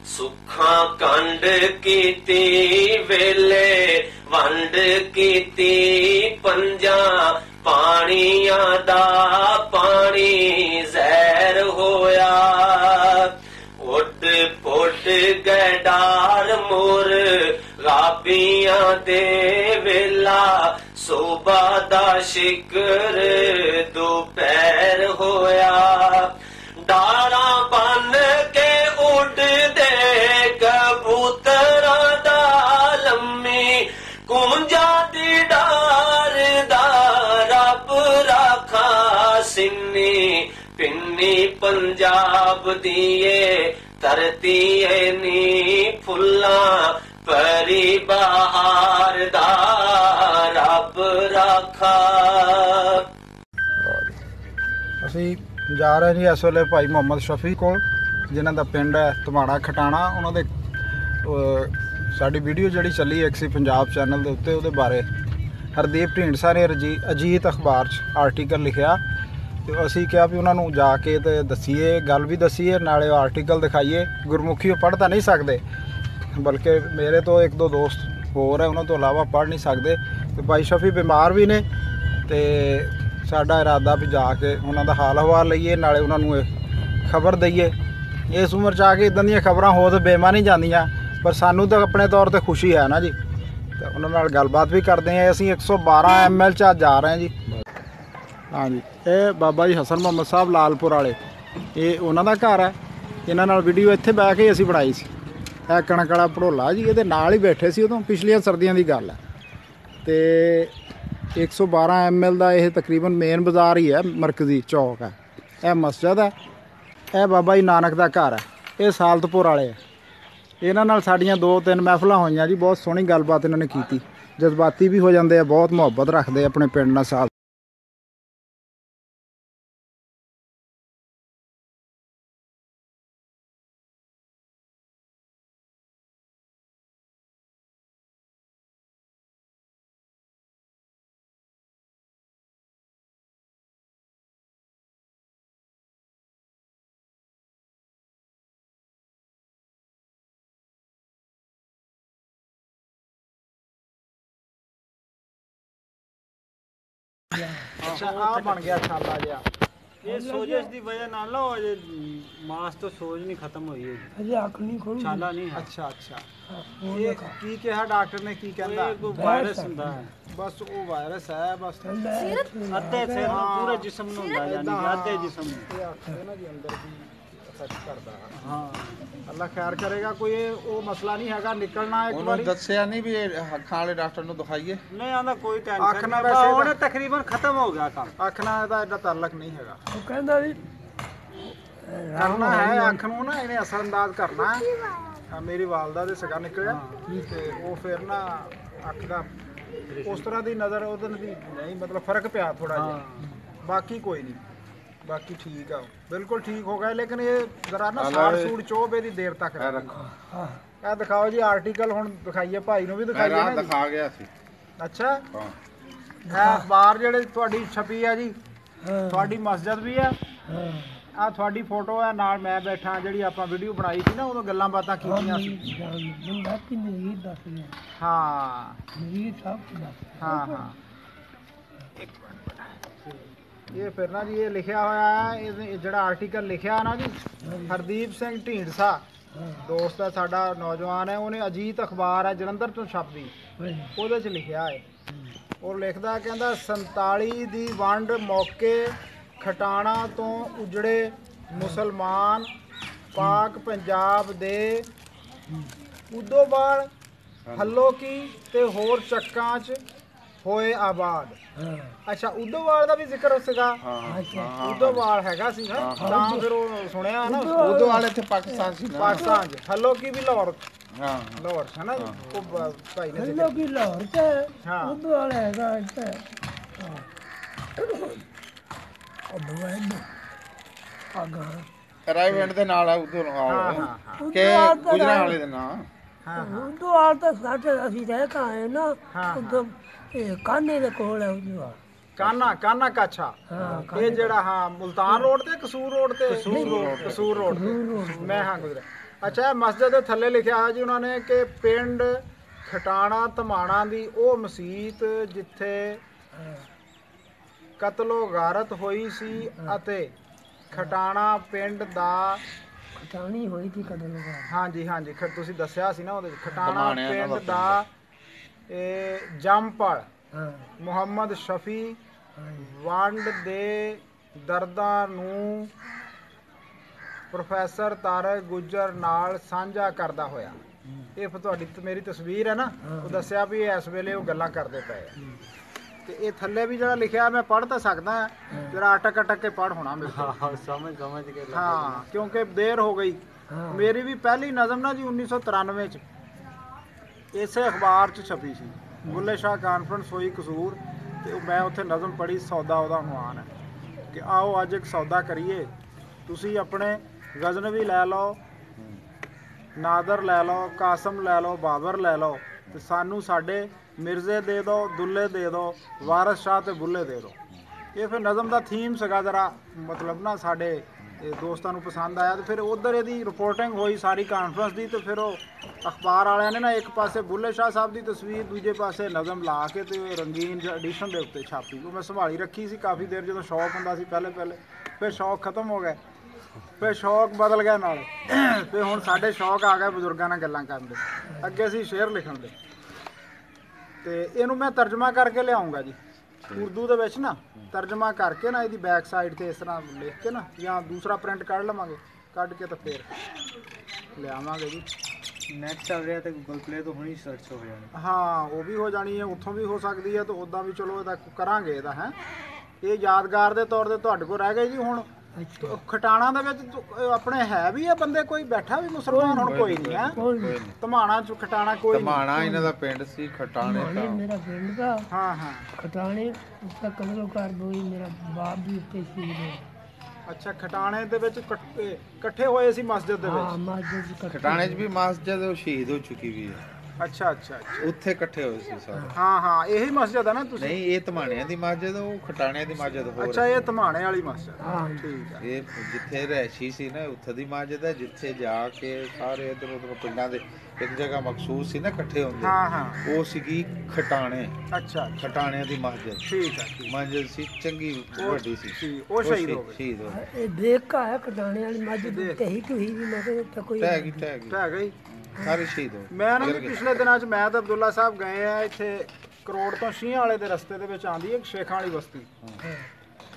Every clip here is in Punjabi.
ਸੁੱਖਾਂ ਕੰਡ ਕੀਤੀ ਵੇਲੇ ਵੰਡ ਕੀਤੀ ਪੰਜਾਂ ਪਾਣੀਆਂ ਦਾ ਪਾਣੀ ਜ਼ਹਿਰ ਹੋਇਆ। ਉੱਡ ਪੁੱਟ ਗਏ ਡਾਰ ਮੁਰ ਰਾਬੀਆਂ ਦੇ ਵੇਲਾ ਸੁਬਾ ਦਾ ਸ਼ਿਕਰ ਦੁਪਹਿਰ ਹੋਇਆ। ਡਾਰਾਂ ਬੰਨ ਕੇ ਉੱਡਦੇ ਕਬੂਤਰਾਂ ਦਾ ਲੰਮੀ ਕੁੰਜਾਂ ਦੀ ਡਾਰ ਦਾ ਰੱਬ ਰਾਖਾ ਸਿੰਨੀ ਪਿੰਨੀ ਪੰਜਾਬ ਦੀਏ ਧਰਤੀ ਏ ਨੀ ਫੁੱਲਾਂ ਪਰੀ ਬਹਾਰ ਦਾ ਰੱਬ ਰਾਖਾ। ਅਸੀਂ ਜਾ ਰਹੇ ਜੀ ਇਸ ਵੇਲੇ ਭਾਈ ਮੁਹੰਮਦ ਸ਼ਫੀ ਕੋਲ, ਜਿਨ੍ਹਾਂ ਦਾ ਪਿੰਡ ਹੈ ਧਮਾਣਾ ਖਟਾਣਾ। ਉਹਨਾਂ ਦੇ ਸਾਡੀ ਵੀਡੀਓ ਜਿਹੜੀ ਚੱਲੀ ਐਕਸੀ ਪੰਜਾਬ ਚੈਨਲ ਦੇ ਉੱਤੇ, ਉਹਦੇ ਬਾਰੇ ਹਰਦੀਪ ਢੀਂਡਸਾ ਨੇ ਅਜੀਤ ਅਖਬਾਰ 'ਚ ਆਰਟੀਕਲ ਲਿਖਿਆ ਅਤੇ ਅਸੀਂ ਕਿਹਾ ਵੀ ਉਹਨਾਂ ਨੂੰ ਜਾ ਕੇ ਤੇ ਦੱਸੀਏ, ਗੱਲ ਵੀ ਦੱਸੀਏ, ਨਾਲੇ ਆਰਟੀਕਲ ਦਿਖਾਈਏ। ਗੁਰਮੁਖੀ ਉਹ ਪੜ੍ਹ ਤਾਂ ਨਹੀਂ ਸਕਦੇ, ਬਲਕਿ ਮੇਰੇ ਤੋਂ ਇੱਕ ਦੋ ਦੋਸਤ ਹੋਰ ਹੈ, ਉਹਨਾਂ ਤੋਂ ਇਲਾਵਾ ਪੜ੍ਹ ਨਹੀਂ ਸਕਦੇ। ਅਤੇ ਭਾਈ ਸ਼ਫੀ ਬਿਮਾਰ ਵੀ ਨੇ ਅਤੇ ਸਾਡਾ ਇਰਾਦਾ ਵੀ ਜਾ ਕੇ ਉਹਨਾਂ ਦਾ ਹਾਲ ਹਵਾਲ ਲਈਏ, ਨਾਲੇ ਉਹਨਾਂ ਨੂੰ ਇਹ ਖਬਰ ਦਈਏ। ਇਸ ਉਮਰ 'ਚ ਆ ਕੇ ਇੱਦਾਂ ਦੀਆਂ ਖਬਰਾਂ ਹੋ ਤਾਂ ਬੇਮਾ ਨਹੀਂ ਜਾਂਦੀਆਂ, ਪਰ ਸਾਨੂੰ ਤਾਂ ਆਪਣੇ ਤੌਰ 'ਤੇ ਖੁਸ਼ੀ ਹੈ ਨਾ ਜੀ। ਅਤੇ ਉਹਨਾਂ ਨਾਲ ਗੱਲਬਾਤ ਵੀ ਕਰਦੇ ਹਾਂ। ਅਸੀਂ 112 ML 'ਚ ਅੱਜ ਜਾ ਰਹੇ ਹਾਂ ਜੀ। ਹਾਂਜੀ, ਇਹ ਬਾਬਾ ਜੀ ਹਸਨ ਮੁਹੰਮਦ ਸਾਹਿਬ ਲਾਲਪੁਰ ਵਾਲੇ, ਇਹ ਉਹਨਾਂ ਦਾ ਘਰ ਹੈ। ਇਹਨਾਂ ਨਾਲ ਵੀਡੀਓ ਇੱਥੇ ਬਹਿ ਕੇ ਅਸੀਂ ਬਣਾਈ ਸੀ। ਇਹ ਕਣਕ ਵਾਲਾ ਭੜੋਲਾ ਜੀ, ਇਹਦੇ ਨਾਲ ਹੀ ਬੈਠੇ ਸੀ ਉਦੋਂ, ਪਿਛਲੀਆਂ ਸਰਦੀਆਂ ਦੀ ਗੱਲ ਹੈ। ਅਤੇ 112 ML ਦਾ ਇਹ ਤਕਰੀਬਨ ਮੇਨ ਬਾਜ਼ਾਰ ਹੀ ਹੈ, ਮਰਕਜ਼ੀ ਚੌਕ ਹੈ। ਇਹ ਮਸਜਿਦ ਹੈ, ਇਹ ਬਾਬਾ ਜੀ ਨਾਨਕ ਦਾ ਘਰ ਹੈ। ਇਹ ਸਾਲਤਪੁਰ ਵਾਲੇ ਹੈ। ਇਹਨਾਂ ਨਾਲ ਸਾਡੀਆਂ 2-3 ਮਹਿਫਲਾਂ ਹੋਈਆਂ ਜੀ। ਬਹੁਤ ਸੋਹਣੀ ਗੱਲਬਾਤ ਇਹਨਾਂ ਨੇ ਕੀਤੀ, ਜਜ਼ਬਾਤੀ ਵੀ ਹੋ ਜਾਂਦੇ ਆ, ਬਹੁਤ ਮੁਹੱਬਤ ਰੱਖਦੇ ਆਪਣੇ ਪਿੰਡ ਨਾਲ। ਸਾਲ ਅੱਛਾ, ਆ ਬਣ ਗਿਆ ਛਾਲਾ ਜਿਹਾ। ਇਹ ਸੋਜਸ਼ ਦੀ ਵਜ੍ਹਾ ਨਾਲ ਨਾ ਅਜੇ ਮਾਸ ਤੋਂ ਸੋਜ ਨਹੀਂ ਖਤਮ ਹੋਈ ਹੈ, ਅਜੇ ਅੱਖ ਨਹੀਂ ਖੋਲੀ, ਛਾਲਾ ਨਹੀਂ ਹੈ। ਅੱਛਾ ਅੱਛਾ, ਇਹ ਕੀ ਕਿਹਾ ਡਾਕਟਰ ਨੇ? ਕੀ ਕਹਿੰਦਾ? ਕੋਈ ਵਾਇਰਸ ਹੁੰਦਾ ਹੈ, ਬਸ ਉਹ ਵਾਇਰਸ ਹੈ। ਬਸ ਅੱਧੇ ਸਿਰ ਨੂੰ ਪੂਰੇ ਜਿਸਮ ਨੂੰ ਹੁੰਦਾ, ਯਾਨੀ ਕਿ ਅੱਧੇ ਜਿਸਮ ਨੂੰ। ਇਹ ਅੱਖ ਦੇ ਨਾ ਜੀ ਅੰਦਰ ਵੀ ਅਫੈਕਟ ਕਰਦਾ। ਹਾਂ, ਅੱਲਾ ਖੈਰ ਕਰੇਗਾ। ਕੋਈ ਉਹ ਮਸਲਾ ਨਹੀਂ ਹੈਗਾ, ਨਿਕਲਣਾ ਇੱਕ ਵਾਰੀ। ਦੱਸਿਆ ਨਹੀਂ ਵੀ ਅੱਖਾਂ ਵਾਲੇ ਡਾਕਟਰ ਨੂੰ ਦਿਖਾਈਏ? ਨਹੀਂ ਆਂਦਾ ਕੋਈ ਅੱਖ ਟੈਨਸ਼ਨ ਨਾਲ ਨਹੀਂ, ਵੈਸੇ ਹੁਣ ਤਕਰੀਬਨ ਖਤਮ ਹੋ ਗਿਆ ਕੰਮ। ਅੱਖ ਨਾਲ ਇਹਦਾ ਐਡਾ ਤਾਲੁਕ ਨਹੀਂ ਹੈਗਾ। ਉਹ ਕਹਿੰਦਾ ਵੀ ਕਰਨਾ ਹੈ ਅੱਖ ਨੂੰ ਨਾ, ਇਹਨੇ ਅਸਰ ਅੰਦਾਜ਼ ਕਰਨਾ ਹੈ। ਮੇਰੀ ਵਾਲਦਾ ਦੇ ਸਗਾ ਨਿਕਲਿਆ ਤੇ ਉਹ ਫਿਰ ਨਾ ਅੱਖ ਦਾ ਉਸ ਤਰ੍ਹਾਂ ਦੀ ਨਜ਼ਰ ਉਹਦੇ ਦੀ ਨਹੀਂ, ਮਤਲਬ ਫਰਕ ਪਿਆ ਥੋੜਾ ਜਿਹਾ। ਬਾਕੀ ਕੋਈ ਨਹੀਂ, ਬਾਕੀ ਠੀਕ ਆ, ਬਿਲਕੁਲ ਠੀਕ ਹੋ ਗਿਆ। ਲੇਕਿਨ ਇਹ ਜ਼ਰਾ ਨਾ ਸਾੜ ਸੂੜ ਚੋਬੇ ਦੀ ਦੇਰ ਤੱਕ ਰੱਖੋ। ਇਹ ਦਿਖਾਓ ਜੀ ਆਰਟੀਕਲ, ਹੁਣ ਦਿਖਾਈਏ ਭਾਈ ਨੂੰ ਵੀ ਦਿਖਾਈਏ ਨਾ। ਦਿਖਾ ਗਿਆ ਸੀ। ਅੱਛਾ, ਇਹ ਅਖਬਾਰ ਜਿਹੜੇ ਤੁਹਾਡੀ ਛਪੀ ਆ ਜੀ, ਤੁਹਾਡੀ ਮਸਜਿਦ ਵੀ ਆ। ਆ ਤੁਹਾਡੀ ਫੋਟੋ ਹੈ, ਨਾਲ ਮੈਂ ਬੈਠਾ, ਜਿਹੜੀ ਆਪਾਂ ਵੀਡੀਓ ਬਣਾਈ ਸੀ ਨਾ, ਉਦੋਂ ਗੱਲਾਂ ਬਾਤਾਂ ਕੀਤੀਆਂ ਸੀ। ਹਾਂ ਹਾਂ ਹਾਂ, ਇਹ ਫਿਰ ਨਾ ਜੀ ਇਹ ਲਿਖਿਆ ਹੋਇਆ ਹੈ, ਇਹ ਜਿਹੜਾ ਆਰਟੀਕਲ ਲਿਖਿਆ ਨਾ ਜੀ, ਹਰਦੀਪ ਸਿੰਘ ਢੀਂਡਸਾ ਦੋਸਤ ਹੈ ਸਾਡਾ, ਨੌਜਵਾਨ ਹੈ। ਉਹਨੇ ਅਜੀਤ ਅਖਬਾਰ ਹੈ ਜਲੰਧਰ ਤੋਂ ਛਪਦੀ, ਉਹਦੇ 'ਚ ਲਿਖਿਆ ਹੈ। ਉਹ ਲਿਖਦਾ, ਕਹਿੰਦਾ 47 ਦੀ ਵੰਡ ਮੌਕੇ ਖਟਾਣਾ ਤੋਂ ਉਜੜੇ ਮੁਸਲਮਾਨ ਪਾਕ ਪੰਜਾਬ ਦੇ ਉਦੋਵਾਲ, ਹੱਲੋਕੀ ਤੇ ਹੋਰ ਚੱਕਾਂ 'ਚ ਹੋਏ ਆਬਾਦ। ਅੱਛਾ, ਉਦੋਵਾਲ ਦਾ ਵੀ ਜ਼ਿਕਰ ਸੀਗਾ? ਉਦੋਵਾਲ ਹੈਗਾ ਸੀ ਨਾ, ਤਾਂ ਫਿਰ ਉਹ ਸੁਣਿਆ ਨਾ। ਉਦੋਵਾਲ ਇੱਥੇ ਪਾਕਿਸਤਾਨ ਸੀ, ਪਾਕਿਸਤਾਨ 'ਚ। ਹੱਲੋਕੀ ਵੀ ਲਾਹੌਰ, ਹਾਂ ਲਾਹੌਰ ਹੈ ਨਾ। ਉਹ ਭਾਈ ਨੇ ਹੱਲੋਕੀ ਲਾਹੌਰ 'ਚ ਹੈ, ਹਾਂ, ਉਦੋਵਾਲ ਹੈਗਾ ਇੱਥੇ। ਰਾਈਵੈਂਟ ਦੇ ਨਾਲ ਆ ਉਦੋਂ ਕਿ ਗੁਜਰਾਂ ਵਾਲੇ ਦੇ ਨਾਲ। ਉਦੋਵਾਲ ਤਾਂ ਸਾਡੇ ਅਸੀਂ ਰਹਿ ਕੇ ਆਏ ਨਾ, ਉਦੋਂ ਇਹ ਕਾਨੇ ਦੇ ਕੋਲ ਹੈ ਉਦੋਵਾਲ। ਕਾਨਾ ਕਾਛਾ, ਇਹ ਜਿਹੜਾ ਹਾਂ ਮੁਲਤਾਨ ਰੋਡ ਤੇ ਕਸੂਰ ਰੋਡ ਤੇ, ਕਸੂਰ ਰੋਡ ਮੈਂ ਹਾਂ ਗੁਜ਼ਰਿਆ। ਅੱਛਾ ਮਸਜਿਦ ਦੇ ਥੱਲੇ ਲਿਖਿਆ ਹੈ ਜੀ ਉਹਨਾਂ ਨੇ ਕਿ ਪਿੰਡ ਖਟਾਣਾ ਧਮਾਣਾ ਦੀ ਉਹ ਮਸਜਿਦ ਜਿੱਥੇ ਕਤਲੋ ਗਾਰਤ ਹੋਈ ਸੀ ਅਤੇ ਖਟਾਣਾ ਪਿੰਡ ਦਾ ਖਟਾਣੀ ਹੋਈ ਸੀ ਕਦੋਂ ਲਗਾ ਹਾਂਜੀ ਹਾਂਜੀ ਤੁਸੀਂ ਦੱਸਿਆ ਸੀ ਨਾ ਉਹਦੇ ਵਿੱਚ ਖਟਾਣਾ ਪਿੰਡ ਦਾ ਇਹ ਜੰਮਪਲ ਮੁਹੰਮਦ ਸ਼ਫੀ ਵੰਡ ਦੇ ਦਰਦਾਂ ਨੂੰ ਪ੍ਰੋਫੈਸਰ ਤਾਰਕ ਗੁੱਜਰ ਨਾਲ ਸਾਂਝਾ ਕਰਦਾ ਹੋਇਆ ਇਹ ਫਿਰ ਤੁਹਾਡੀ ਮੇਰੀ ਤਸਵੀਰ ਹੈ ਨਾ ਉਹ ਦੱਸਿਆ ਵੀ ਇਸ ਵੇਲੇ ਉਹ ਗੱਲਾਂ ਕਰਦੇ ਪਏ ਤੇ ਇਹ ਥੱਲੇ ਵੀ ਜਿਹੜਾ ਲਿਖਿਆ ਮੈਂ ਪੜ੍ਹ ਤਾਂ ਸਕਦਾ ਜਿਹੜਾ ਅਟਕ ਅਟਕ ਕੇ ਪੜ੍ਹ ਹੋਣਾ ਮੇਰੇ ਕੋਲ ਸਮਝ ਕੇ ਹਾਂ ਕਿਉਂਕਿ ਦੇਰ ਹੋ ਗਈ ਮੇਰੀ ਵੀ ਪਹਿਲੀ ਨਜ਼ਮ ਨਾ ਜੀ 1993 ਚ ਇਸੇ ਅਖਬਾਰ ਚ ਛਪੀ ਸੀ ਬੁੱਲੇ ਸ਼ਾਹ ਕਾਨਫਰੰਸ ਹੋਈ ਕਸੂਰ ਤੇ ਮੈਂ ਉੱਥੇ ਨਜ਼ਮ ਪੜ੍ਹੀ ਸੌਦਾ ਉਹਦਾ ਉਨਵਾਨ ਹੈ ਕਿ ਆਓ ਅੱਜ ਇੱਕ ਸੌਦਾ ਕਰੀਏ ਤੁਸੀਂ ਆਪਣੇ ਗਜ਼ਨਵੀ ਲੈ ਲਓ ਨਾਦਰ ਲੈ ਲਓ ਕਾਸਮ ਲੈ ਲਓ ਬਾਬਰ ਲੈ ਲਓ ਤੇ ਸਾਨੂੰ ਸਾਡੇ ਮਿਰਜ਼ੇ ਦੇ ਦਿਓ ਦੁੱਲੇ ਦੇ ਦਿਓ ਵਾਰਿਸ ਸ਼ਾਹ ਤੇ ਬੁੱਲੇ ਦੇ ਦਿਓ ਇਹ ਫਿਰ ਨਜ਼ਮ ਦਾ ਥੀਮ ਸੀਗਾ ਜਰਾ ਮਤਲਬ ਨਾ ਸਾਡੇ ਦੋਸਤਾਂ ਨੂੰ ਪਸੰਦ ਆਇਆ ਤੇ ਫਿਰ ਉਧਰ ਇਹਦੀ ਰਿਪੋਰਟਿੰਗ ਹੋਈ ਸਾਰੀ ਕਾਨਫਰੰਸ ਦੀ ਤੇ ਫਿਰ ਉਹ ਅਖਬਾਰ ਵਾਲਿਆਂ ਨੇ ਨਾ ਇੱਕ ਪਾਸੇ ਬੁੱਲੇ ਸ਼ਾਹ ਸਾਹਿਬ ਦੀ ਤਸਵੀਰ ਦੂਜੇ ਪਾਸੇ ਨਜ਼ਮ ਲਾ ਕੇ ਤੇ ਰੰਗੀਨ ਐਡੀਸ਼ਨ ਦੇ ਉੱਤੇ ਛਾਪੀ ਉਹ ਮੈਂ ਸੰਭਾਲੀ ਰੱਖੀ ਸੀ ਕਾਫੀ ਦੇਰ ਜਦੋਂ ਸ਼ੌਕ ਹੁੰਦਾ ਸੀ ਪਹਿਲੇ ਫਿਰ ਸ਼ੌਕ ਖਤਮ ਹੋ ਗਿਆ ਫਿਰ ਸ਼ੌਕ ਬਦਲ ਗਿਆ ਨਾਲ ਫਿਰ ਹੁਣ ਸਾਡੇ ਸ਼ੌਕ ਆ ਗਏ ਬਜ਼ੁਰਗਾਂ ਨਾਲ ਗੱਲਾਂ ਕਰਨ ਦੇ ਅੱਗੇ ਸੀ ਸ਼ੇਰ ਲਿਖਣ ਦੇ ਤੇ ਇਹਨੂੰ ਮੈਂ ਤਰਜਮਾ ਕਰਕੇ ਲਿਆਉਂਗਾ ਜੀ ਉਰਦੂ ਦੇ ਵਿੱਚ ਨਾ ਤਰਜਮਾ ਕਰਕੇ ਨਾ ਇਹਦੀ ਬੈਕ ਸਾਈਡ ਤੇ ਇਸ ਤਰ੍ਹਾਂ ਲਿਖ ਕੇ ਨਾ ਜਾਂ ਦੂਸਰਾ ਪ੍ਰਿੰਟ ਕੱਢ ਲਵਾਂਗੇ ਕੱਢ ਕੇ ਤਾਂ ਫੇਰ ਲਿਆਵਾਂਗੇ ਜੀ ਨੈਟ ਚੱਲ ਰਿਹਾ ਤੇ ਗੂਗਲ ਪਲੇ ਤੋਂ ਹੁਣੀ ਸਰਚ ਹੋ ਜਾਣੀ ਹਾਂ ਉਹ ਵੀ ਹੋ ਜਾਣੀ ਹੈ ਉੱਥੋਂ ਵੀ ਹੋ ਸਕਦੀ ਹੈ ਤੇ ਉੱਦਾਂ ਵੀ ਚਲੋ ਇਹਦਾ ਕਰਾਂਗੇ ਇਹਦਾ ਹੈ ਇਹ ਯਾਦਗਾਰ ਦੇ ਤੌਰ ਤੇ ਤੁਹਾਡੇ ਕੋਲ ਰਹਿ ਗਏ ਜੀ ਹੁਣ ਖਟਾਣਾ ਦੇ ਵਿੱਚ ਆਪਣੇ ਹੈ ਵੀ ਆ ਬੰਦੇ ਕੋਈ ਬੈਠਾ ਵੀ ਮੁਸਲਮਾਨ ਹੁਣ ਕੋਈ ਨਹੀਂ ਹੈ ਧਮਾਣਾ ਚ ਖਟਾਣਾ ਕੋਈ ਧਮਾਣਾ ਇਹਨਾਂ ਦਾ ਪਿੰਡ ਸੀ ਖਟਾਣੇ ਦਾ ਮੇਰਾ ਪਿੰਡ ਦਾ ਹਾਂ ਖਟਾਣੇ ਉੱਤੇ ਕਦੋਂ ਕਰ ਦੋਈ ਮੇਰਾ ਬਾਪ ਵੀ ਉੱਤੇ ਸ਼ਹੀਦ ਹੋਇਆ ਅੱਛਾ ਖਟਾਣੇ ਦੇ ਵਿੱਚ ਇਕੱਠੇ ਹੋਏ ਸੀ ਮਸਜਿਦ ਦੇ ਹਾਂ ਵਿੱਚ ਮਸਜਿਦ ਖਟਾਣੇ 'ਚ ਵੀ ਮਸਜਿਦ ਉਹ ਸ਼ਹੀਦ ਹੋ ਚੁੱਕੀ ਵੀ ਹੈ ਅੱਛਾ ਉੱਥੇ ਇਕੱਠੇ ਹੋਏ ਸੀ ਸਾਰੇ ਹਾਂ ਇਹੀ ਮਸਜਿਦ ਹੈ ਨਾ ਤੁਸੀਂ ਨਹੀਂ ਇਹ ਧਮਾਣਿਆਂ ਦੀ ਮਸਜਿਦ ਉਹ ਖਟਾਣਿਆਂ ਦੀ ਮਸਜਿਦ ਹੋਰ ਅੱਛਾ ਇਹ ਧਮਾਣੇ ਵਾਲੀ ਮਸਜਿਦ ਹਾਂ ਠੀਕ ਹੈ ਇਹ ਜਿੱਥੇ ਰਹਿਸ਼ੀ ਸੀ ਨਾ ਉੱਥੇ ਦੀ ਮਸਜਿਦ ਹੈ ਜਿੱਥੇ ਜਾ ਕੇ ਸਾਰੇ ਇੱਧਰ ਉੱਧਰ ਪਿੰਡਾਂ ਦੇ ਇੱਕ ਜਗ੍ਹਾ ਮਖਸੂਸ ਸੀ ਨਾ ਇਕੱਠੇ ਹੁੰਦੇ ਹਾਂ ਉਹ ਸੀਗੀ ਖਟਾਣੇ ਅੱਛਾ ਖਟਾਣਿਆਂ ਦੀ ਮਸਜਿਦ ਠੀਕ ਹੈ ਮਸਜਿਦ ਸੀ ਚੰਗੀ ਵੱਡੀ ਸੀ ਉਹ ਸ਼ਹੀਦ ਹੋ ਗਏ ਸ਼ਹੀਦ ਹੋ ਗਏ ਇਹ ਦੇਖ ਕਾ ਹੈ ਖਟਾਣੇ ਵਾਲੀ ਮਸਜਿਦ ਤੇ ਹੀ ਤੁਹੀ ਵੀ ਮੈਂ ਕਿਹਾ ਕੋਈ ਟਹਿ ਗਈ ਹੈ ਗਈ ਸਾਰੇ ਸ਼ਹੀਦ ਹੋ ਮੈਂ ਨਾ ਜੀ ਪਿਛਲੇ ਦਿਨਾਂ 'ਚ ਮੈਂ ਤਾਂ ਅਬਦੁੱਲਾ ਸਾਹਿਬ ਗਏ ਆ ਇੱਥੇ ਕਰੋੜ ਤੋਂ ਸ਼ੀਆਂ ਵਾਲੇ ਦੇ ਰਸਤੇ ਦੇ ਵਿੱਚ ਆਉਂਦੀ ਹੈ ਇੱਕ ਸ਼ੇਖਾਂ ਵਾਲੀ ਬਸਤੀ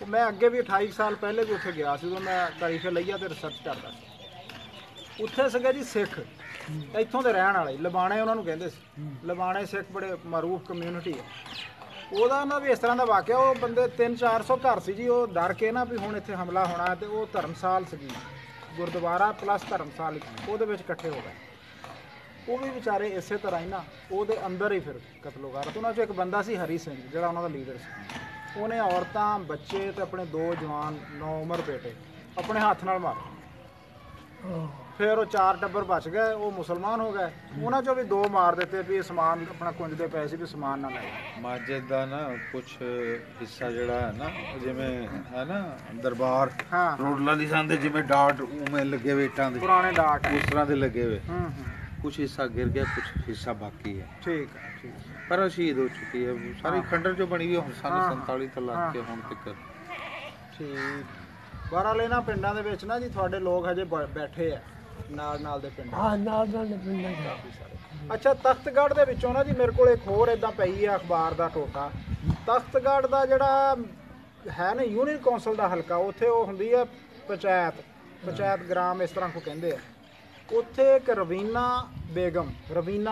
ਉਹ ਮੈਂ ਅੱਗੇ ਵੀ 28 ਸਾਲ ਪਹਿਲੇ ਵੀ ਉੱਥੇ ਗਿਆ ਸੀ ਉਦੋਂ ਮੈਂ ਤਾਰੀਫ ਲਈਆ ਤੇ ਰਿਸਰਚ ਕਰਦਾ ਸੀ ਉੱਥੇ ਸੀਗੇ ਜੀ ਸਿੱਖ ਇੱਥੋਂ ਦੇ ਰਹਿਣ ਵਾਲੇ ਲਬਾਣੇ ਉਹਨਾਂ ਨੂੰ ਕਹਿੰਦੇ ਸੀ ਲਬਾਣੇ ਸਿੱਖ ਬੜੇ ਮਾਰੂਫ ਕਮਿਊਨਿਟੀ ਹੈ ਉਹਦਾ ਨਾ ਵੀ ਇਸ ਤਰ੍ਹਾਂ ਦਾ ਵਾਕਿਆ ਉਹ ਬੰਦੇ 300-400 ਘਰ ਸੀ ਜੀ ਉਹ ਡਰ ਕੇ ਨਾ ਵੀ ਹੁਣ ਇੱਥੇ ਹਮਲਾ ਹੋਣਾ ਤੇ ਉਹ ਧਰਮਸਾਲ ਸੀਗੀ ਗੁਰਦੁਆਰਾ ਪਲੱਸ ਧਰਮਸਾਲ ਉਹਦੇ ਵਿੱਚ ਇਕੱਠੇ ਹੋ ਗਏ ਉਹ ਵੀ ਵਿਚਾਰੇ ਇਸੇ ਤਰ੍ਹਾਂ ਹੀ ਨਾ ਉਹਦੇ ਅੰਦਰ ਹੀ ਫਿਰ ਕਤਲੋਗਾਰਤ ਉਹਨਾਂ 'ਚੋਂ ਇੱਕ ਬੰਦਾ ਸੀ ਹਰੀ ਸਿੰਘ ਜਿਹੜਾ ਉਹਨਾਂ ਦਾ ਲੀਡਰ ਸੀ ਉਹਨੇ ਔਰਤਾਂ ਬੱਚੇ ਤੇ ਆਪਣੇ 2 ਜਵਾਨ 9 ਉਮਰ ਬੇਟੇ ਆਪਣੇ ਹੱਥ ਨਾਲ ਮਾਰੇ ਫਿਰ ਉਹ 4 ਟੱਬਰ ਬਚ ਗਏ ਉਹ ਮੁਸਲਮਾਨ ਹੋ ਗਏ ਉਹਨਾਂ 'ਚੋਂ ਵੀ 2 ਮਾਰ ਦਿੱਤੇ ਵੀ ਇਹ ਸਮਾਨ ਆਪਣਾ ਕੁੰਜਦੇ ਪਏ ਸੀ ਵੀ ਸਮਾਨ ਨਾ ਲੈ ਮਸਜਿਦ ਦਾ ਨਾ ਕੁਝ ਹਿੱਸਾ ਜਿਹੜਾ ਹੈ ਨਾ ਜਿਵੇਂ ਹੈ ਨਾ ਦਰਬਾਰ ਰੋਡਲਾਂ ਦੀ ਸੰਦੇ ਜਿਵੇਂ ਡਾਟ ਉਵੇਂ ਲੱਗੇ ਹੋਏ ਇੱਟਾਂ ਦੇ ਪੁਰਾਣੇ ਡਾਟ ਉਸ ਤਰ੍ਹਾਂ ਦੇ ਲੱਗੇ ਹੋਏ ਕੁਝ ਹਿੱਸਾ ਗਿਰ ਗਿਆ ਕੁਝ ਹਿੱਸਾ ਬਾਕੀ ਹੈ ਠੀਕ ਹੈ ਪਰ ਉਹ ਸ਼ਹੀਦ ਹੋ ਚੁੱਕੀ ਹੈ ਸਾਰੀ ਖੰਡਰ ਚੋਂ ਬਣੀ ਹੋਈ ਹੁਣ ਸਾਨੂੰ 47 ਤੋਂ ਲੱਗ ਕੇ ਹੁਣ ਤੱਕ ਠੀਕ ਬਹਰਾਲ ਇਹਨਾਂ ਪਿੰਡਾਂ ਦੇ ਵਿੱਚ ਨਾ ਜੀ ਤੁਹਾਡੇ ਲੋਕ ਹਜੇ ਬੈਠੇ ਆ ਨਾਲ ਦੇ ਪਿੰਡ ਹਾਂ ਨਾਲ ਦੇ ਪਿੰਡਾਂ ਅੱਛਾ ਤਖਤਗੜ੍ਹ ਦੇ ਵਿੱਚੋਂ ਨਾ ਜੀ ਮੇਰੇ ਕੋਲ ਇੱਕ ਹੋਰ ਇਦਾਂ ਪਈ ਆ ਅਖਬਾਰ ਦਾ ਟੋਟਾ ਤਖਤਗੜ੍ਹ ਦਾ ਜਿਹੜਾ ਹੈ ਨਾ ਯੂਨੀਅਨ ਕੌਂਸਲ ਦਾ ਹਲਕਾ ਉੱਥੇ ਉਹ ਹੁੰਦੀ ਆ ਪੰਚਾਇਤ ਗ੍ਰਾਮ ਇਸ ਤਰ੍ਹਾਂ ਕੋ ਕਹਿੰਦੇ ਆ ਉੱਥੇ ਇੱਕ ਰਵੀਨਾ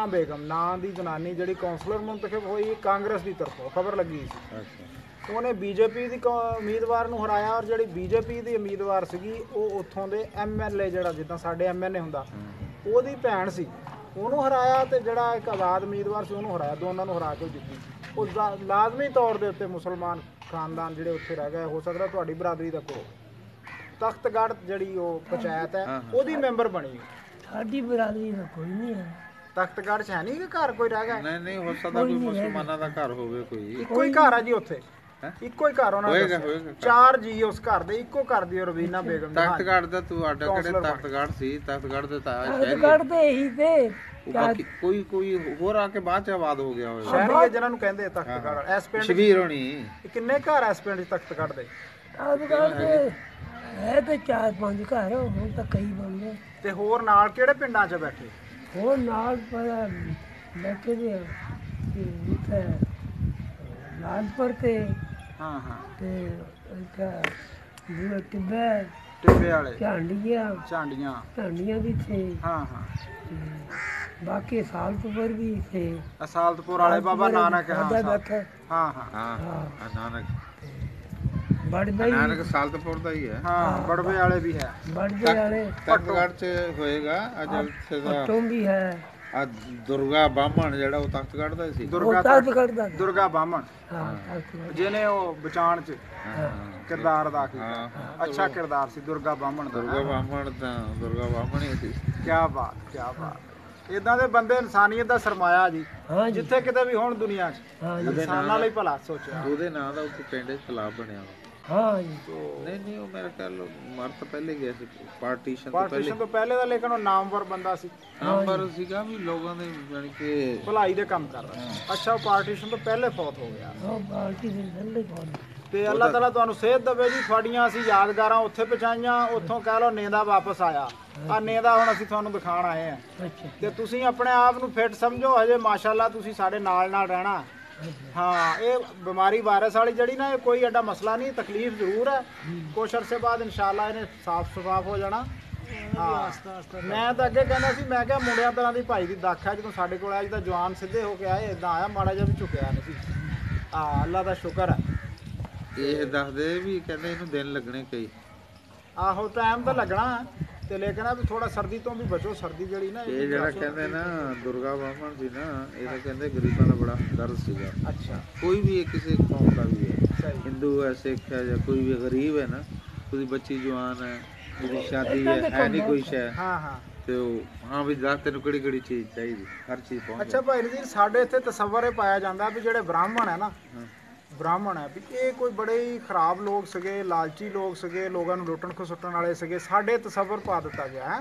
ਬੇਗਮ ਨਾਂ ਦੀ ਜਨਾਨੀ ਜਿਹੜੀ ਕੌਂਸਲਰ ਮੁੰਤਖਬ ਹੋਈ ਕਾਂਗਰਸ ਦੀ ਤਰਫੋਂ ਖਬਰ ਲੱਗੀ ਸੀ ਉਹਨੇ ਬੀਜੇਪੀ ਦੀ ਉਮੀਦਵਾਰ ਨੂੰ ਹਰਾਇਆ ਔਰ ਜਿਹੜੀ ਬੀਜੇਪੀ ਦੀ ਉਮੀਦਵਾਰ ਸੀਗੀ ਉਹ ਉੱਥੋਂ ਦੇ ਐਮਐਲਏ ਜਿਹੜਾ ਜਿੱਦਾਂ ਸਾਡੇ ਐਮਐਲਏ ਹੁੰਦਾ ਉਹਦੀ ਭੈਣ ਸੀ ਉਹਨੂੰ ਹਰਾਇਆ ਤੇ ਜਿਹੜਾ ਇੱਕ ਆਜ਼ਾਦ ਉਮੀਦਵਾਰ ਸੀ ਉਹਨੂੰ ਹਰਾਇਆ ਦੋਨਾਂ ਨੂੰ ਹਰਾ ਕੇ ਜਿੱਤੀ ਉਹ ਲਾਜ਼ਮੀ ਤੌਰ ਦੇ ਉੱਤੇ ਮੁਸਲਮਾਨ ਖਾਨਦਾਨ ਜਿਹੜੇ ਉੱਥੇ ਰਹਿ ਗਏ ਹੋ ਸਕਦਾ ਤੁਹਾਡੀ ਬਰਾਦਰੀ ਦਾ ਕੋ ਤਖਤਗੜ੍ਹ ਜਿਹੜੀ ਉਹ ਪੰਚਾਇਤ ਹੈ ਉਹਦੀ ਮੈਂਬਰ ਬਣੀ ਸਾਡੀ ਬਰਾਦਰੀ ਦਾ ਕੋਈ ਨਹੀਂ ਹੈ ਤਖਤਗੜ੍ਹ 'ਚ ਹੈ ਨਹੀਂ ਕਿ ਘਰ ਕੋਈ ਰਹਿ ਗਿਆ ਨਹੀਂ ਹੋ ਸਕਦਾ ਕੋਈ ਮੁਸਲਮਾਨਾਂ ਦਾ ਘਰ ਹੋਵੇ ਕੋਈ ਇੱਕੋ ਹੀ ਘਰ ਆ ਜੀ ਉੱਥੇ ਇੱਕੋ ਹੀ ਘਰ ਉਹਨਾਂ ਦਾ ਹੋਏਗਾ। 4 ਜੀ ਉਸ ਘਰ ਦੇ, ਇੱਕੋ ਘਰ ਦੀ ਰਵੀਨਾ ਬੇਗਮ ਦੀ। ਤਖਤਗੜ੍ਹ ਦਾ ਤੁਹਾਡਾ ਕਿਹੜੇ ਤਖਤਗੜ੍ਹ ਸੀ? ਤਖਤਗੜ੍ਹ ਦੇ ਤਾਂ ਸ਼ਹਿਰੀ ਕੱਢਦੇ ਇਹੀ ਤੇ ਬਾਕੀ ਕੋਈ ਹੋਰ ਆ ਕੇ ਬਾਅਦ ਚ ਆਬਾਦ ਹੋ ਗਿਆ ਹੋਇਆ। ਸ਼ਹਿਰੀ ਜਿਹਨਾਂ ਨੂੰ ਕਹਿੰਦੇ ਤਖਤਗੜ੍ਹ। ਇਸ ਪਿੰਡ ਸ਼ਬੀਰ ਹੋਣੀ ਕਿੰਨੇ ਘਰ ਇਸ ਪਿੰਡ 'ਚ ਤਖਤਗੜ੍ਹ ਦੇ? ਕੱਢਦੇ ਹੈ ਤੇ 4-5 ਘਰ ਹੁਣ ਤਾਂ ਕਈ ਬਣ ਗਏ। ਤੇ ਹੋਰ ਨਾਲ ਕਿਹੜੇ ਪਿੰਡਾਂ 'ਚ ਬੈਠੇ? ਹੋਰ ਨਾਲ ਪਰ ਬੈਠੇ ਦੇ ਉੱਥੇ ਲਾਲਪੁਰ ਤੇ ਹਾਂ ਤੇ ਦੂਏ ਟਿੱਬੇ ਟਿੱਬੇ ਵਾਲੇ, ਝਾਂਡੀਆਂ ਝਾਂਡੀਆਂ ਵੀ ਥੇ। ਹਾਂ ਤੇ ਬਾਕੀ ਸਾਲਤਪੁਰ ਵੀ ਥੇ। ਅਸਾਲਤਪੁਰ ਵਾਲੇ ਬਾਬਾ ਨਾਨਕ। ਹਾਂ ਨਾਨਕ ਬੜਬਈ ਨਾਨਕ ਸਾਲਤਪੁਰ ਦਾ ਹੀ ਹੈ। ਹਾਂ ਬੜਵੇ ਵਾਲੇ ਵੀ ਹੈ। ਬੜਬਈ ਵਾਲੇ ਤਖਤਗੜ੍ਹ ਚ ਹੋਏਗਾ। ਅੱਜ ਉੱਥੇ ਦਾ ਪੱਟੋਂ ਵੀ ਹੈ। ਆ ਦੁਰਗਾ ਬਾਹਮਣ ਜਿਹੜਾ ਉਹ ਤਖਤਗੜ੍ਹ ਦਾ ਸੀ। ਤਖਤਗੜ੍ਹ ਦਾ ਦੁਰਗਾ ਬਾਹਮਣ ਹਾਂ ਤਖਤਗੜ੍ਹ। ਜਿਹਨੇ ਉਹ ਬਚਾਣ 'ਚ ਕਿਰਦਾਰ ਅਦਾ ਕੀਤਾ। ਅੱਛਾ ਕਿਰਦਾਰ ਸੀ ਦੁਰਗਾ ਬਾਹਮਣ ਦਾ। ਦੁਰਗਾ ਬਾਹਮਣ ਹੀ ਸੀ। ਕੀ ਬਾਤ। ਇਦਾਂ ਦੇ ਬੰਦੇ ਇਨਸਾਨੀਅਤ ਦਾ ਸਰਮਾਇਆ ਜੀ। ਜਿੱਥੇ ਕਿਤੇ ਵੀ ਹੋਣ ਦੁਨੀਆ 'ਚ ਇਨਸਾਨਾਂ ਲਈ ਭਲਾ ਸੋਚਿਆ। ਉਹਦੇ ਨਾਂ ਦਾ ਉੱਥੇ ਪਿੰਡ 'ਚ ਤਲਾਬ ਬਣਿਆ ਵਾ। ਹਾਂ ਜੀ। ਨਹੀਂ ਉਹ ਮੇਰੇ ਖਿਆਲ ਮਰ ਤਾਂ ਪਹਿਲੇ ਗਿਆ ਸੀ ਪਾਰਟੀਸ਼ਨ ਤੋਂ ਪਹਿਲੇ ਦਾ, ਲੇਕਿਨ ਉਹ ਨਾਮਵਰ ਬੰਦਾ ਸੀ। ਨਾਮਵਰ ਸੀਗਾ ਵੀ ਲੋਕਾਂ ਦੇ ਜਾਨੀ ਕਿ ਭਲਾਈ ਦੇ ਕੰਮ ਕਰਦਾ ਸੀ। ਅੱਛਾ ਉਹ ਪਾਰਟੀਸ਼ਨ ਤੋਂ ਪਹਿਲੇ ਫੌਤ ਹੋ ਗਿਆ। ਉਹ ਪਾਰਟੀ ਦੇ ਪਹਿਲੇ ਫੌਤ। ਤੇ ਅੱਲਾਹ ਤਾਲਾ ਤੁਹਾਨੂੰ ਸਿਹਤ ਦੇਵੇ ਜੀ। ਤੁਹਾਡੀਆਂ ਅਸੀਂ ਯਾਦਗਾਰਾਂ ਉੱਥੇ ਪਹੁੰਚਾਈਆਂ, ਉੱਥੋਂ ਕਹਿ ਲਓ ਨੇਂਦਾ ਵਾਪਸ ਆਇਆ। ਆ ਨੇਂਦਾ ਹੁਣ ਅਸੀਂ ਤੁਹਾਨੂੰ ਦਿਖਾਣ ਆਏ ਆ। ਤੇ ਤੁਸੀਂ ਆਪਣੇ ਆਪ ਨੂੰ ਫਿੱਟ ਸਮਝੋ। ਹਜੇ ਮਾਸ਼ਾਅੱਲਾ ਤੁਸੀਂ ਸਾਡੇ ਨਾਲ ਰਹਿਣਾ। ਹਾਂ ਇਹ ਬਿਮਾਰੀ ਵਾਇਰਸ ਵਾਲੀ ਜਿਹੜੀ ਨਾ, ਇਹ ਕੋਈ ਐਡਾ ਮਸਲਾ ਨਹੀਂ। ਤਕਲੀਫ ਜ਼ਰੂਰ ਹੈ। ਕੁਛ ਅਰਸੇ ਬਾਅਦ ਇਨਸ਼ਾਅੱਲਾ ਇਹਨੇ ਸਾਫ਼ ਹੋ ਜਾਣਾ। ਹਾਂ ਮੈਂ ਤਾਂ ਅੱਗੇ ਕਹਿੰਦਾ ਸੀ, ਮੈਂ ਕਿਹਾ ਮੁੰਡਿਆਂ ਤਰ੍ਹਾਂ ਦੀ ਭਾਈ ਦੀ ਦਾਖ ਹੈ। ਜਦੋਂ ਸਾਡੇ ਕੋਲ ਆਇਆ ਜਿੱਦਾਂ ਜਵਾਨ ਸਿੱਧੇ ਹੋ ਕੇ ਆਏ, ਇਦਾਂ ਆਇਆ ਮਾੜਾ ਜਿਹਾ ਵੀ ਝੁਕਿਆ ਨਹੀਂ ਸੀ। ਅੱਲਾ ਦਾ ਸ਼ੁਕਰ ਹੈ। ਇਹ ਦੱਸਦੇ ਵੀ ਕਹਿੰਦੇ ਇਹਨੂੰ ਦਿਨ ਲੱਗਣੇ ਕਈ। ਆਹੋ ਟਾਈਮ ਤਾਂ ਲੱਗਣਾ ਤੇ ਲੇਕਿਨ ਆ ਵੀ ਥੋੜਾ ਸਰਦੀ ਤੋਂ ਵੀ ਬਚੋ। ਸਰਦੀ ਜਿਹੜੀ ਨਾ ਇਹ ਜਿਹੜਾ ਕਹਿੰਦੇ ਨਾ ਦੁਰਗਾ ਬਾਹਮਣ ਸੀ ਨਾ, ਇਹ ਤਾਂ ਕਹਿੰਦੇ ਗਰੀਬਾਂ ਦਾ ਬੜਾ ਦਰਦ ਸੀਗਾ। ਅੱਛਾ ਕੋਈ ਵੀ ਹੈ, ਕਿਸੇ ਕੌਮ ਦਾ ਵੀ ਹੈ, ਹਿੰਦੂ ਹੈ, ਸਿੱਖ ਹੈ ਜਾਂ ਕੋਈ ਵੀ ਗਰੀਬ ਹੈ ਨਾ, ਉਹਦੀ ਬੱਚੀ ਜਵਾਨ ਹੈ, ਉਹਦੀ ਸ਼ਾਦੀ ਹੈ ਨਹੀਂ ਕੋਈ ਸ਼ੈ। ਹਾਂ ਤੇ ਉਹ ਹਾਂ ਵੀ ਦੱਸ ਤੈਨੂੰ ਕਿਹੜੀ ਚੀਜ਼ ਚਾਹੀਦੀ, ਹਰ ਚੀਜ਼ ਪਹੁੰਚ। ਅੱਛਾ ਭਾਈ ਜੀ ਸਾਡੇ ਇੱਥੇ ਤਸੱਵਰ ਇਹ ਪਾਇਆ ਜਾਂਦਾ ਵੀ ਜਿਹੜੇ ਬ੍ਰਾਹਮਣ ਹੈ ਨਾ, ਬ੍ਰਾਹਮਣ ਹੈ ਵੀ ਇਹ ਕੋਈ ਬੜੇ ਹੀ ਖਰਾਬ ਲੋਕ ਸੀਗੇ, ਲਾਲਚੀ ਲੋਕ ਸੀਗੇ, ਲੋਕਾਂ ਨੂੰ ਲੁੱਟਣ ਖਸੁੱਟਣ ਵਾਲੇ ਸੀਗੇ। ਸਾਡੇ ਤਸੱਵਰ ਪਾ ਦਿੱਤਾ ਗਿਆ ਹੈ।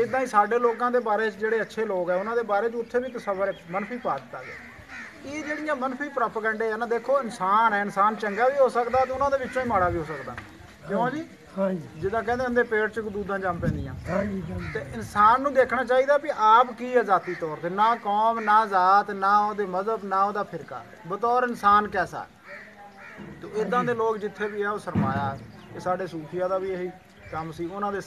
ਇਦਾਂ ਹੀ ਸਾਡੇ ਲੋਕਾਂ ਦੇ ਬਾਰੇ ਜਿਹੜੇ ਅੱਛੇ ਲੋਕ ਹੈ ਉਹਨਾਂ ਦੇ ਬਾਰੇ 'ਚ ਉੱਥੇ ਵੀ ਤਸੱਵਰ ਮਨਫੀ ਪਾ ਦਿੱਤਾ ਗਿਆ। ਇਹ ਜਿਹੜੀਆਂ ਮਨਫੀ ਪ੍ਰੋਪਗੈਂਡੇ ਆ ਨਾ, ਦੇਖੋ ਇਨਸਾਨ ਹੈ, ਇਨਸਾਨ ਚੰਗਾ ਵੀ ਹੋ ਸਕਦਾ ਤੇ ਉਹਨਾਂ ਦੇ ਵਿੱਚੋਂ ਹੀ ਮਾੜਾ ਵੀ ਹੋ ਸਕਦਾ। ਕਿਉਂ ਜੀ? ਹਾਂਜੀ। ਜਿੱਦਾਂ ਕਹਿੰਦੇ ਹੁੰਦੇ ਪੇਟ 'ਚ ਕਦੂਦਾਂ ਜੰਮ ਪੈਂਦੀਆਂ। ਹਾਂਜੀ। ਤੇ ਇਨਸਾਨ ਨੂੰ ਦੇਖਣਾ ਚਾਹੀਦਾ ਵੀ ਆਪ ਕੀ ਹੈ ਜ਼ਾਤੀ ਤੌਰ ਤੇ, ਨਾ ਕੌਮ, ਨਾ ਜ਼ਾਤ, ਨਾ ਉਹਦੇ ਮਜ਼ਹਬ, ਨਾ ਉਹਦਾ ਫਿਰਕਾ, ਬਤੌਰ ਇਨਸਾਨ ਕੈਸਾ। ਤੇ ਇਦਾਂ ਦੇ ਲੋਕ ਜਿੱਥੇ ਵੀ ਆ ਉਹ ਸਰਮਾਇਆ। ਇਹ ਸਾਡੇ ਸੂਫੀਆ ਦਾ ਵੀ ਇਹੀ ਕੰਮ ਸੀ। ਉਹਨਾਂ ਦੇ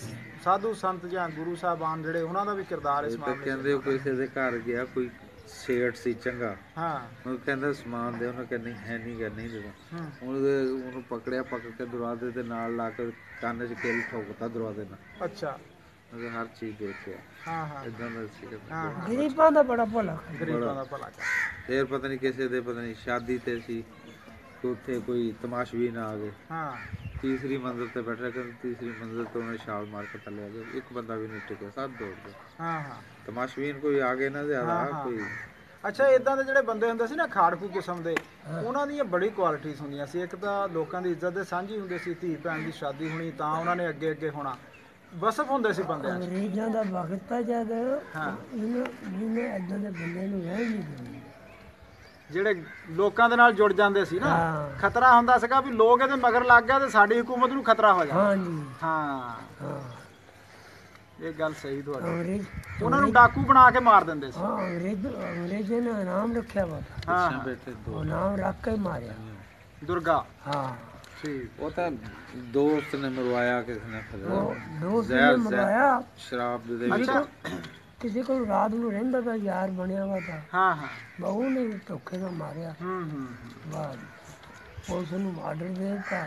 ਸਾਧੂ ਸੰਤ ਜਾਂ ਗੁਰੂ ਸਾਹਿਬਾਨ ਜਿਹੜੇ, ਉਹਨਾਂ ਦਾ ਵੀ ਕਿਰਦਾਰ ਇਸ ਮਾਮਲੇ 'ਚ। ਕਹਿੰਦੇ ਉਹ ਕਿਸੇ ਦੇ ਘਰ ਗਿਆ, ਕੋਈ ਸੇਠ ਸੀ ਚੰਗਾ। ਹਾਂ ਉਹ ਕਹਿੰਦਾ ਸਮਾਨ ਦੇ, ਉਹਨੇ ਕਹਿੰਦੀ ਹੈ ਨਹੀਂ ਗਾ, ਨਹੀਂ ਦੇਦਾ। ਉਹਨੂੰ ਪਕੜਿਆ, ਪਕੜ ਕੇ ਦਰਵਾਜ਼ੇ ਦੇ ਨਾਲ ਲਾ ਕੇ ਕੰਨ 'ਚ ਕਿੱਲ ਠੋਕਤਾ ਦਰਵਾਜ਼ੇ ਨਾਲ। ਅੱਛਾ ਹਰ ਚੀਜ਼ ਦੇਖਿਆ। ਹਾਂ ਇਦਾਂ ਦਾ ਸੀ। ਗਰੀਬਾਂ ਦਾ ਬੜਾ ਭਲਾ। ਗਰੀਬਾਂ ਦਾ ਭਲਾ। ਫੇਰ ਪਤਾ ਨਹੀਂ ਕਿਸੇ ਦੇ ਪਤਾ ਨਹੀਂ ਸ਼ਾਦੀ ਤੇ ਸੀ, ਉੱਥੇ ਕੋਈ ਤਮਾਸ਼ਬੀਨ ਆ ਗਏ। ਹਾਂ ਤੀਸਰੀ ਮੰਜ਼ਿਲ ਤੇ ਬੈਠਾ, ਕਹਿੰਦੇ ਤੀਸਰੀ ਮੰਜ਼ਿਲ ਤੋਂ ਉਹਨੇ ਛਾਲ ਮਾਰ ਕੇ ਥੱਲੇ ਆ ਗਏ। ਇੱਕ ਬੰਦਾ ਵੀ ਨਹੀਂ ਟਿਕਿਆ, ਸਭ ਦੌੜ ਗਏ। ਹਾਂ ਤਮਾਸ਼ਬੀਨ ਕੋਈ ਆ ਗਏ ਨਾ ਜ਼ਿਆਦਾ ਕੋਈ। ਅੱਛਾ ਇਦਾਂ ਦੇ ਜਿਹੜੇ ਬੰਦੇ ਹੁੰਦੇ ਸੀ ਨਾ, ਖਾੜਕੂ ਕਿਸਮ ਦੇ, ਉਹਨਾਂ ਦੀਆਂ ਬੜੀ ਕੁਆਲਿਟੀਆਂ ਹੁੰਦੀਆਂ ਸੀ। ਇੱਕ ਤਾਂ ਲੋਕਾਂ ਦੀ ਇੱਜ਼ਤ ਦੇ ਸਾਂਝੀ ਹੁੰਦੇ ਸੀ। ਧੀ ਭੈਣ ਦੀ ਸ਼ਾਦੀ ਹੋਣੀ ਤਾਂ ਉਹਨਾਂ ਨੇ ਅੱਗੇ ਹੋਣਾ, ਵਸਫ ਹੁੰਦੇ ਸੀ ਬੰਦਿਆਂ 'ਚ। ਅੰਗਰੇਜ਼ਾਂ ਦਾ ਵਕਤ ਆ ਜਦ ਇਹਨੇ ਇਦਾਂ ਦੇ ਬੰਦੇ ਨੂੰ ਰਹਿਣ ਨਹੀਂ ਦਿੰਦੇ, ਜਿਹੜੇ ਲੋਕਾਂ ਦੇ ਨਾਲ ਜੁੜ ਜਾਂਦੇ ਸੀ ਨਾ। ਖਤਰਾ ਹੁੰਦਾ ਸੀਗਾ ਵੀ ਲੋਕ ਇਹਦੇ ਮਗਰ ਲੱਗ ਗਿਆ ਤੇ ਸਾਡੀ ਹਕੂਮਤ ਨੂੰ ਖਤਰਾ ਹੋ ਜਾਣਾ। ਹਾਂਜੀ ਹਾਂ ਇਹ ਗੱਲ ਸਹੀ ਤੁਹਾਡੀ। ਉਹਨਾਂ ਨੂੰ ਡਾਕੂ ਬਣਾ ਕੇ ਮਾਰ ਦਿੰਦੇ ਸੀ। ਅੰਗਰੇਜ਼ਾਂ ਨੇ ਨਾਮ ਰੱਖਿਆ ਵਾ। ਹਾਂ ਉਹ ਨਾਮ ਰੱਖ ਕੇ ਮਾਰਿਆ ਦੁਰਗਾ। ਹਾਂ ਠੀਕ। ਉਹ ਤਾਂ ਦੋਸਤ ਨੇ ਮਰਵਾਇਆ, ਕਿਸੇ ਨੇ ਦੋਸਤ ਨੇ ਮਰਵਾਇਆ ਸ਼ਰਾਬ ਦੇ ਵਿੱਚ। ਕਿਸੇ ਕੋਲ ਰਾਤ ਨੂੰ ਰਹਿੰਦਾ ਤਾਂ ਯਾਰ ਬਣਿਆ ਵਾ ਤਾਂ। ਹਾਂ ਬਹੂ ਨੇ ਧੋਖੇ ਨਾਲ ਮਾਰਿਆ। ਬਾਅਦ ਪੁਲਿਸ ਨੂੰ ਆਰਡਰ ਦੇ ਦਿੱਤਾ।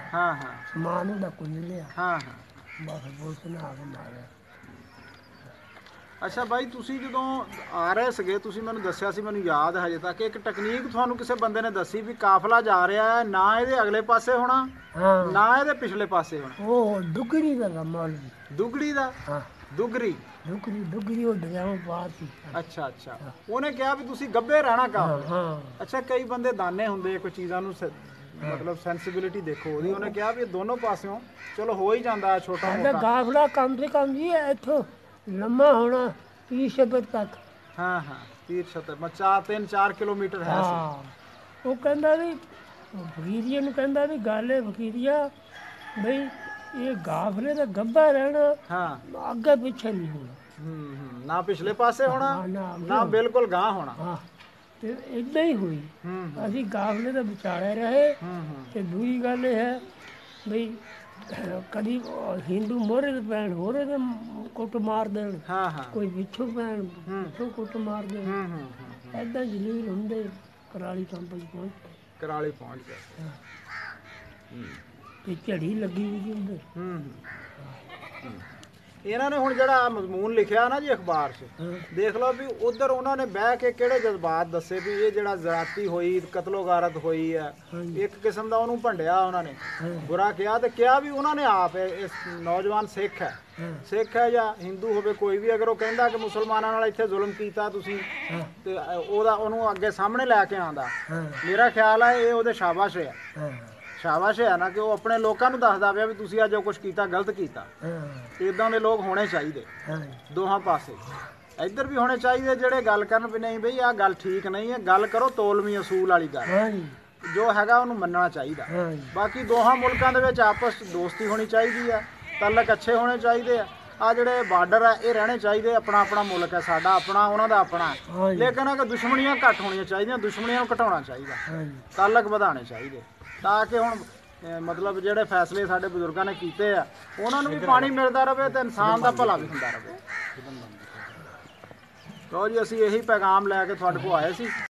ਸਮਾਨ ਉਹਦਾ ਕੁੰਝ ਲਿਆ। ਬਸ ਪੁਲਿਸ ਨੇ ਆ ਕੇ ਮਾਰਿਆ। ਅੱਛਾ ਬਾਈ, ਤੁਸੀਂ ਜਦੋਂ ਆ ਰਹੇ ਸੀਗੇ, ਤੁਸੀਂ ਮੈਨੂੰ ਦੱਸਿਆ ਸੀ, ਮੈਨੂੰ ਯਾਦ ਹੈ ਹਜੇ ਤੱਕ, ਇੱਕ ਟੈਕਨੀਕ ਤੁਹਾਨੂੰ ਕਿਸੇ ਬੰਦੇ ਨੇ ਦੱਸੀ ਵੀ ਕਾਫਲਾ ਜਾ ਰਿਹਾ ਹੈ, ਨਾ ਇਹਦੇ ਅਗਲੇ ਪਾਸੇ ਹੋਣਾ ਨਾ ਇਹਦੇ ਪਿਛਲੇ ਪਾਸੇ ਹੋਣਾ। ਉਹ ਦੁਗਰੀ ਦਾ ਮੌਲ। ਦੁਗੜੀ ਦਾ? ਹਾਂ ਦੁਗਰੀ ਉਹ ਡਰਾਉਂ ਬਾਤ ਸੀ। ਅੱਛਾ ਉਹਨੇ ਕਿਹਾ ਵੀ ਤੁਸੀਂ ਗੱਭੇ ਰਹਿਣਾ ਕੰਮ। ਹਾਂ ਅੱਛਾ ਕਈ ਬੰਦੇ ਦਾਨੇ ਹੁੰਦੇ ਕੋਈ ਚੀਜ਼ਾਂ ਨੂੰ ਮਤਲਬ ਸੈਂਸਿਬਿਲਿਟੀ ਦੇਖੋ ਉਹਦੀ। ਉਹਨੇ ਕਿਹਾ ਵੀ ਦੋਨੋਂ ਪਾਸਿਓਂ ਚਲੋ ਹੋ ਹੀ ਜਾਂਦਾ ਛੋਟਾ ਸਾਡਾ ਮੋਟਾ। ਗਾਫਲਾ ਕਮ ਸੇ ਕਮ ਜੀ ਇੱਥੋਂ ਲੰਮਾ ਹੋਣਾ 30 ਸ਼ਬਦ ਤੱਕ। ਹਾਂ ਹਾਂ 30-70 ਮਚਾ 3-4 ਕਿਲੋਮੀਟਰ ਹੈ ਸੀ। ਹਾਂ ਉਹ ਕਹਿੰਦਾ ਵੀ ਵਕੀਰੀਏ ਨੂੰ ਕਹਿੰਦਾ ਵੀ ਗੱਲ ਇਹ ਵਕੀਰੀਆ ਬਈ ਇਹ ਗਾਫਲੇ ਦਾ ਗੱਭਾ ਰਹਿਣਾ ਹਾਂ ਅੱਗੇ ਪਿੱਛੇ ਨਹੀਂ ਹੋਣਾ। ਨਾ ਪਿਛਲੇ ਪਾਸੇ ਹੋਣਾ ਨਾ ਨਾ ਬਿਲਕੁਲ ਗਾਂ ਹੋਣਾ। ਹਾਂ ਤੇ ਇਦਾਂ ਹੀ ਹੋਈ। ਅਸੀਂ ਗਾਫਲੇ ਦੇ ਵਿਚਾਲੇ ਰਹੇ। ਤੇ ਦੂਜੀ ਗੱਲ ਇਹ ਹੈ ਬਈ ਕਦੀ ਹਿੰਦੂ ਮੋਹਰੇ ਦੇ ਪੈਣ ਹੋਰੇ ਦੇ ਕੁੱਟ ਮਾਰ ਦੇਣ, ਹਾਂ ਹਾਂ ਕੋਈ ਪਿੱਛੋਂ ਪੈਣ ਪਿੱਛੋਂ ਕੁੱਟ ਮਾਰ ਦੇਣ। ਏਦਾਂ ਜਲੀਲ ਹੁੰਦੇ ਕਰਾਲੀ ਕੰਪ ਚ ਪਹੁੰਚ ਕਰਾਲੀ ਪਹੁੰਚ ਗਏ। ਤੇ ਝੜੀ ਲੱਗੀ ਵੀ ਹੁੰਦੇ। ਇਹਨਾਂ ਨੇ ਹੁਣ ਜਿਹੜਾ ਮਜ਼ਮੂਨ ਲਿਖਿਆ ਨਾ ਜੀ ਅਖਬਾਰ 'ਚ, ਦੇਖ ਲਓ ਵੀ ਉਧਰ ਉਹਨਾਂ ਨੇ ਬਹਿ ਕੇ ਕਿਹੜੇ ਜਜ਼ਬਾਤ ਦੱਸੇ ਵੀ ਇਹ ਜਿਹੜਾ ਜ਼ਰਾਤੀ ਹੋਈ ਕਤਲੋਗਾਰਤ ਹੋਈ ਹੈ, ਇੱਕ ਕਿਸਮ ਦਾ ਉਹਨੂੰ ਭੰਡਿਆ ਉਹਨਾਂ ਨੇ, ਬੁਰਾ ਕਿਹਾ। ਤੇ ਕਿਹਾ ਵੀ ਉਹਨਾਂ ਨੇ ਆਪ ਇਸ ਨੌਜਵਾਨ ਸਿੱਖ ਹੈ ਜਾਂ ਹਿੰਦੂ ਹੋਵੇ ਕੋਈ ਵੀ, ਅਗਰ ਉਹ ਕਹਿੰਦਾ ਕਿ ਮੁਸਲਮਾਨਾਂ ਨਾਲ ਇੱਥੇ ਜ਼ੁਲਮ ਕੀਤਾ ਤੁਸੀਂ ਤੇ ਉਹਨੂੰ ਅੱਗੇ ਸਾਹਮਣੇ ਲੈ ਕੇ ਆਉਂਦਾ, ਮੇਰਾ ਖਿਆਲ ਹੈ ਇਹ ਉਹਦੇ ਸ਼ਾਬਾਸ਼ ਹੈ। ਸ਼ਾਬਾਸ਼ ਹੈ ਨਾ ਕਿ ਉਹ ਆਪਣੇ ਲੋਕਾਂ ਨੂੰ ਦੱਸਦਾ ਪਿਆ ਵੀ ਤੁਸੀਂ ਅੱਜ ਜੋ ਕੁਝ ਕੀਤਾ ਗਲਤ ਕੀਤਾ। ਇਦਾਂ ਦੇ ਲੋਕ ਹੋਣੇ ਚਾਹੀਦੇ ਦੋਹਾਂ ਪਾਸੇ। ਇੱਧਰ ਵੀ ਹੋਣੇ ਚਾਹੀਦੇ ਜਿਹੜੇ ਗੱਲ ਕਰਨ ਵੀ ਨਹੀਂ ਬਈ ਆਹ ਗੱਲ ਠੀਕ ਨਹੀਂ ਹੈ, ਗੱਲ ਕਰੋ ਤੋਲਵੀਂ ਅਸੂਲ ਵਾਲੀ ਗੱਲ, ਜੋ ਹੈਗਾ ਉਹਨੂੰ ਮੰਨਣਾ ਚਾਹੀਦਾ। ਬਾਕੀ ਦੋਹਾਂ ਮੁਲਕਾਂ ਦੇ ਵਿੱਚ ਆਪਸ ਦੋਸਤੀ ਹੋਣੀ ਚਾਹੀਦੀ ਹੈ, ਤਾਲੁਕ ਅੱਛੇ ਹੋਣੇ ਚਾਹੀਦੇ ਆ। ਆ ਜਿਹੜੇ ਬਾਰਡਰ ਆ ਇਹ ਰਹਿਣੇ ਚਾਹੀਦੇ, ਆਪਣਾ ਆਪਣਾ ਮੁਲਕ ਹੈ, ਸਾਡਾ ਆਪਣਾ ਉਹਨਾਂ ਦਾ ਆਪਣਾ। ਲੇਕਿਨ ਅਗਰ ਦੁਸ਼ਮਣੀਆਂ ਘੱਟ ਹੋਣੀਆਂ ਚਾਹੀਦੀਆਂ, ਦੁਸ਼ਮਣੀਆਂ ਨੂੰ ਘਟਾਉਣਾ ਚਾਹੀਦਾ, ਤਾਲੁਕ ਵਧਾਉਣੇ ਚਾਹੀਦੇ, ਤਾਂ ਕਿ ਹੁਣ ਮਤਲਬ ਜਿਹੜੇ ਫੈਸਲੇ ਸਾਡੇ ਬਜ਼ੁਰਗਾਂ ਨੇ ਕੀਤੇ ਆ ਉਹਨਾਂ ਨੂੰ ਵੀ ਪਾਣੀ ਮਿਲਦਾ ਰਹੇ ਤੇ ਇਨਸਾਨ ਦਾ ਭਲਾ ਵੀ ਹੁੰਦਾ ਰਹੇ। ਲਓ ਜੀ ਅਸੀਂ ਇਹੀ ਪੈਗਾਮ ਲੈ ਕੇ ਤੁਹਾਡੇ ਕੋਲ ਆਏ ਸੀ।